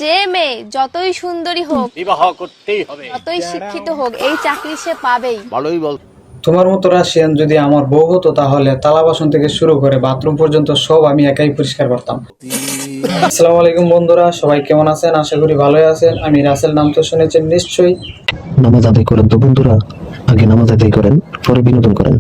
যে মেয়ে যতই সুন্দরী হোক, বিবাহ করতেই হবে, যতই শিক্ষিত হোক, এই চাকরি সে পাবেই। ভালোই বল। তোমার মতো রাশিয়ান যদি আমার বউ হতো তাহলে থালা বাসন থেকে শুরু করে বাথরুম পর্যন্ত সব আমি একাই পরিষ্কার করতাম। আসসালামু আলাইকুম বন্ধুরা, সবাই কেমন আছেন? আশা করি ভালোই আছেন। আমি রাসেল, নাম তো শুনেছেন নিশ্চয়ই। নামাজ আদায় করেন তো বন্ধুরা, আগে নামাজ আদায় করেন, পরে বিনোদন করেন।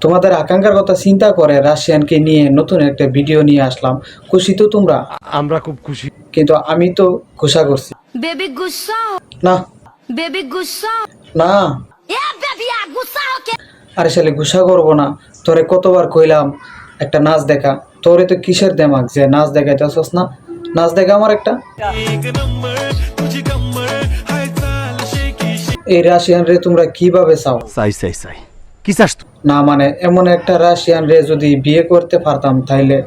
তোমাদের আকাঙ্ক্ষার কথা চিন্তা করে রাশিয়ানকে নিয়ে নতুন একটা ভিডিও নিয়ে আসলাম। খুশি তো তোমরা? আমরা খুব খুশি। কিন্তু আমি তো ঘোষা করছি বেবি গুসা, না বেবি গুসা, না। বেবি গুসা ওকে। আরে শালে ঘোষা করবো না, তোরে কতবার কইলাম একটা নাচ দেখা। তোরে তো কিসের দেমাক যে নাচ দেখাইতেছস না? নাচ দেখা আমার একটা। এই রাশিয়ান রে তোমরা কিভাবে চাও? চাই কি চাস তুই? না মানে এমন একটা রাশিয়ান রে যদি বিয়ে করতে পারতাম তাইলে।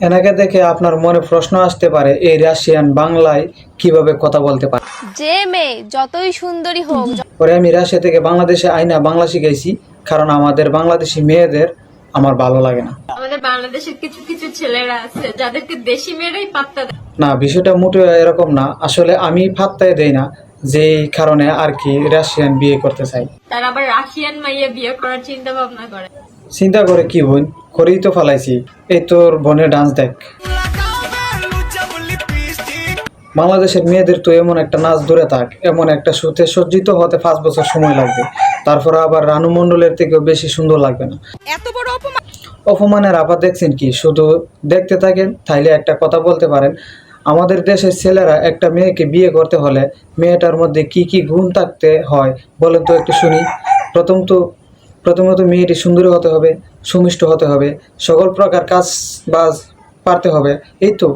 এনাকে দেখে আপনার মনে প্রশ্ন আসতে পারে, এই রাশিয়ান বাংলায় কিভাবে কথা বলতে পারে? যে মেয়ে যতই সুন্দরী হোক, পরে আমি রাশিয়া থেকে বাংলাদেশে আইনা বাংলা শিখাইছি, কারণ আমাদের বাংলাদেশি মেয়েদের আমার ভালো লাগে না। আমাদের বাংলাদেশের কিছু কিছু ছেলেরা আছে যাদেরকে দেশি মেয়েরাই পাত্তা দেয়। না, বিষয়টা মোটেও এরকম না। আসলে আমি পাত্তাই দেই না, যেই কারণে আর কি রাশিয়ান বিয়ে করতে চাই। তারা আবার রাশিয়ান মাইয়া বিয়ে করার চিন্তা ভাবনা করে। চিন্তা করে কি বোন, করেই তো ফালাইছি। এই তোর বোনের ডান্স দেখ। বাংলাদেশের মেয়েদের তো এমন একটা নাচ দূরে থাক, এমন একটা শুতে সজ্জিত হতে 5 বছর সময় লাগবে। তারপরে আবার রানু মণ্ডলের থেকেও বেশি সুন্দর লাগবে না। অপমানের আবার দেখছেন কি? শুধু দেখতে থাকেন, তাইলে একটা কথা বলতে পারেন। আমাদের দেশের ছেলেরা একটা মেয়েকে বিয়ে করতে হলে মেয়েটার মধ্যে কি কি গুণ থাকতে হয় বলেন তো একটু শুনি। প্রথমত মেয়েটি সুন্দরী হতে হবে, সুমিষ্ট হতে হবে, সকল প্রকার কাজ বাজ পারতে হবে। এই তো,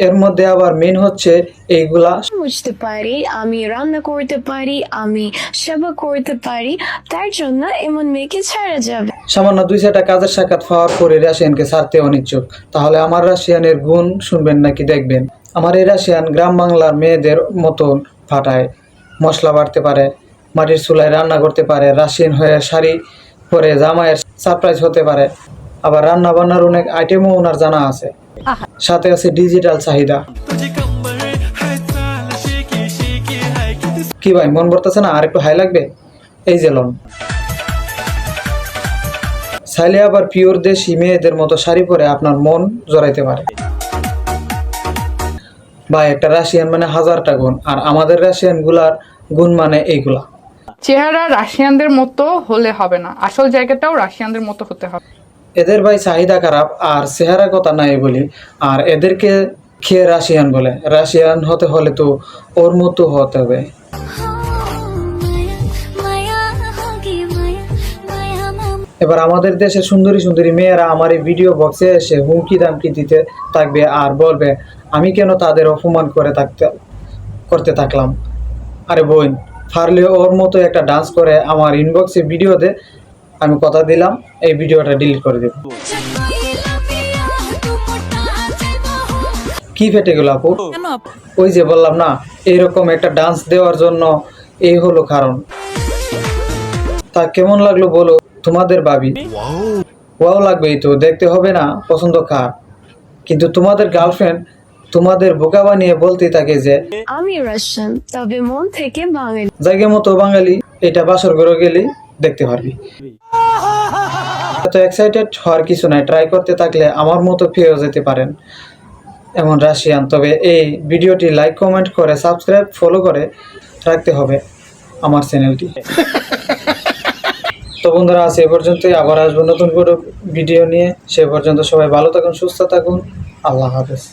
এর মধ্যে আবার মেন হচ্ছে এইগুলা। বুঝতে পারি, আমি রান্না করতে পারি, আমি সেবা করতে পারি, তার জন্য এমন মেয়েকে ছাড়া যাবে। সামান্য 2-4টা কাজের সাক্ষাৎ পাওয়ার পরে রাশিয়ানকে ছাড়তে অনিচ্ছুক। তাহলে আমার রাশিয়ানের গুণ শুনবেন নাকি দেখবেন? আমার এই রাশিয়ান গ্রাম বাংলার মেয়েদের মতন ফাটায়, মশলা বাড়তে পারে, মাটির চুলায় রান্না করতে পারে, রাশিয়ান হয়ে শাড়ি পরে জামাইয়ের সারপ্রাইজ হতে পারে। আবার রান্না বান্নার অনেক আইটেমও ওনার জানা আছে, সাথে আছে ডিজিটাল চাহিদা। কি ভাই, মন ভরতেছে না? আর একটু হাই লাগবে? এই যে লন। চাইলে আবার পিওর দেশি মেয়েদের মতো শাড়ি পরে আপনার মন জড়াইতে পারে। ভাই, একটা রাশিয়ান মানে 1000টা গুণ, আর আমাদের রাশিয়ান গুলার গুণ মানে এইগুলা। চেহারা রাশিয়ানদের মতো হলে হবে না, আসল জায়গাটাও রাশিয়ানদের মতো হতে হবে। এদের ভাই চাহিদা খারাপ, আর চেহারা কথা নাই বলি, আর এদেরকে খেয়ে রাশিয়ান বলে। রাশিয়ান হতে হলে তো ওর মতো হতে হবে। এবার আমাদের দেশের সুন্দরী সুন্দরী মেয়েরা আমার এই ভিডিও বক্সে এসে হুমকি দামকি দিতে থাকবে আর বলবে আমি কেন তাদের অপমান করতে থাকলাম। আরে বোন, পারলে ওর মতো একটা ডান্স করে আমার ইনবক্সে ভিডিও দে, আমি কথা দিলাম এই ভিডিওটা ডিলিট করে দেব। কি ফেটে গেল আপু? ওই যে বললাম না, এইরকম একটা ডান্স দেওয়ার জন্য এই হলো কারণ। তা কেমন লাগলো বলো তোমাদের ভাবি? ওয়াও লাগবেই তো, দেখতে হবে না পছন্দ কার। কিন্তু তোমাদের গার্লফ্রেন্ড তোমাদের বোকা বানিয়ে বলতে থাকে যে আমি রাশিয়ান, তবে মন থেকে বাঙালি। জায়গা মতো বাঙালি, এটা বাসর ঘরে গেলেই দেখতে পারবি। এত এক্সাইটেড হওয়ার কিছু নাই, ট্রাই করতে থাকলে আমার মতো পেয়েও যেতে পারেন এমন রাশিয়ান। তবে এই ভিডিওটি লাইক কমেন্ট করে সাবস্ক্রাইব ফলো করে রাখতে হবে আমার চ্যানেলটি। তো বন্ধুরা, আজ এ পর্যন্তই, আবার আসবো নতুন কোনো ভিডিও নিয়ে। সে পর্যন্ত সবাই ভালো থাকুন, সুস্থ থাকুন, আল্লাহ হাফেজ।